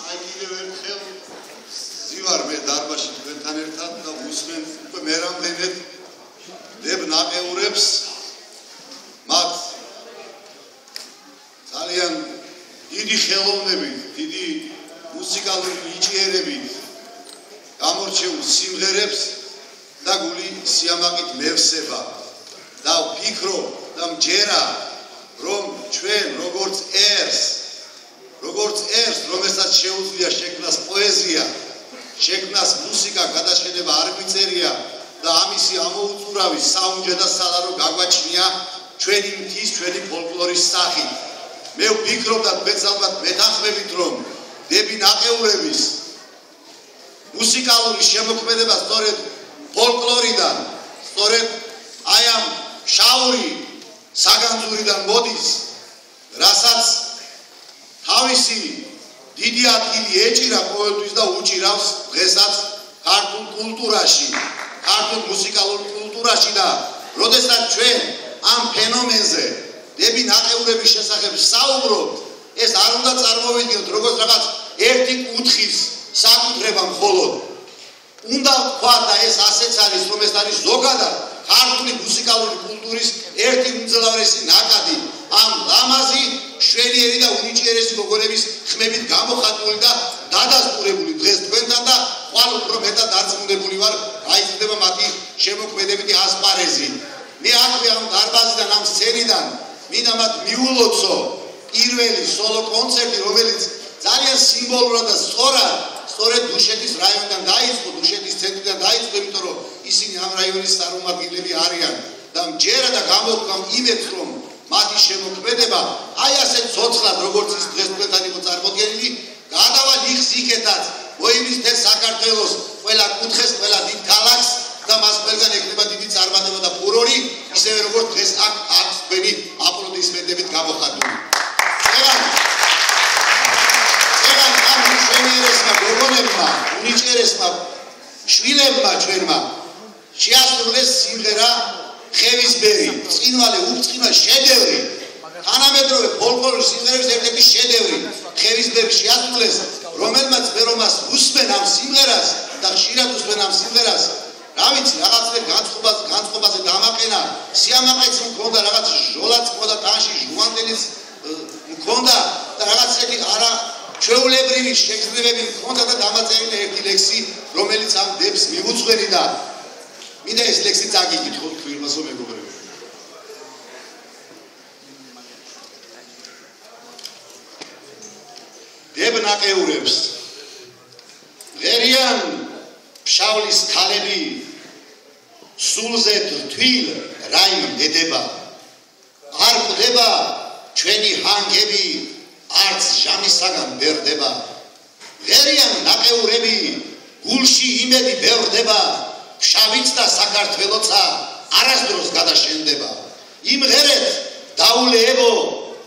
კიდევ ერთხელ ზივარ მე დარბაზში თქვენთან ერთად და უსმენ უკვე მე რამდენად დებ ნაყეურებს მათ ძალიან დიდი ხელოვნებით, დიდი მუსიკალური ნიჭიერებით გამორჩეულ სიმღერებს და გული სიამაყით მევსება და ვფიქრობ და მჯერა რომ ჩვენ როგორც ერს რომელსაც შეუძლია შექმნას პოეზია, შექმნას მუსიკა, გადაშენება არ მიწერია და ამისი ამოუწურავი საუნჯე და სალარო გაგვაჩნია ჩვენი მთის, ჩვენი ფოლკლორის სახით. მე ვფიქრობ და თქვენც ალბათ მეთანხმებით რომ დები ნაყეურების მუსიკალური შემოქმედება სწორედ ფოლკლორიდან, სწორედ აი ამ შაური საგანძურიდან მოდის, რასაც თავისი დიდი ადგილი ეჭირა ყოველთვის და უჭირავს დღესაც ქართულ კულტურაში, ქართულ მუსიკალურ კულტურაში და როდესაც ჩვენ ამ ფენომენზე დები ნაყეურების შესახებ საუბრობთ, ეს არ უნდა წარმოვიდგინოთ როგორც რაღაც ერთი კუთხის საკუთრება მხოლოდ. უნდა ვთქვათ და ეს ასეც არის, რომ ეს არის ზოგადად ქართული მუსიკალური კულტურის ერთი უმძლავრესი ნაკადი, ამ ლამაზი, მშვენიერი და უნიჭიერესი გოგონების ხმებით გამოხატული და დადასტურებული დღეს თქვენთან და ხვალ უფრო მეტად დარწმუნებული ვარ, გაიზრდება მათი შემოქმედებითი ასპარეზი. მე აქვე ამ დარბაზიდან, ამ სცენიდან მინდა მათ მიულოცო პირველი სოლო კონცერტი, რომელიც ძალიან სიმბოლურად და სწორედ დუშეთის რაიონიდან დაიწყო, დუშეთის ცენტრიდან დაიწყო, იმიტომ რომ ისინი ამ რაიონის წარმომადგენლები არიან და მჯერა და გამოვკვამ იმედს, რომ მათი შემოქმედება აი ასე ცოცხლად, როგორც ის დღეს თქვენთან იყო წარმოდგენილი, გადავა იქს-იქეთაც, მოივლის თელ საქართველოს ყველა კუთხეს, ყველა დიდ ქალაქს და მას ყველგან ექნება დიდი წარმატება და ფურორი, ისევე როგორც დღეს აქ აქვს თქვენი აპლოდისმენტებით გამოხატული. ამ მშვენიერესმა გოგონებმა, უნიჭიერესმა შვილებმა ჩვენმა შეასრულეს სიმღერა ხევისბერი, ბრწყინვალე, უბწყინვალე შედევრი, თანამედროვე ფოლკლორის სიმღერების ერთ-ერთი შედევრი ხევისბერი შეასრულეს, რომელმაც მე რომ მას უსმენ ამ სიმღერას და ხშირად უსმენ ამ სიმღერას, რა ვიცი, რაღაცნაირ განწყობაზე დამაყენა, სიამაყეც მქონდა, რაღაც ჟოლაც მქონდა, ტანში ჟუანდელიც მქონდა და რაღაც ერთი არა ჩვეულებრივი შეგრძნებები მქონდა და დამაწერილი ერთი ლექსი, რომელიც ამ დებს მიუძღვენიდა. მინდა ეს ლექსი წაგიკითხოთ თვითონსო მეგობრებო. დებ ნაყეურებს ღერიან ფშავლის ქალები სულზე თვილ რაიმ დედება, არ ყვდება ჩვენი ჰანგები, არც ჟამისაგან ბერდება. ღერიან ნაყეურები გულში იმედი ბევრდება, ფშავიც და საქართველოცა არასდროს გადაშენდება. იმღერეთ დაულეებო,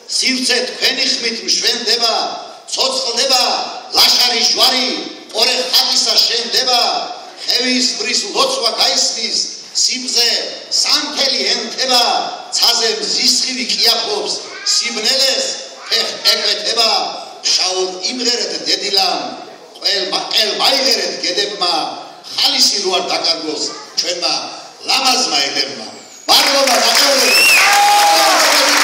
სივრცე თქვენი ხმით მშვენდება, ცოცხლდება ლაშარი ჟვარი, ყორე ხატისა შენდება, ხევისბრის ლოცვა გაისმის, სიბზე სამთელი ენტება, ცაზე მზისხივი კიაფობს, სიბნელეს ეკვეთება. ფშაურ იმღერეთ დედილამ, ყელ მაიღერეთ გედებმა, ხალისი რო არ დაკარგოს ჩვენმა ლამაზმა ებებმა. მადლობა ნაყეურებო.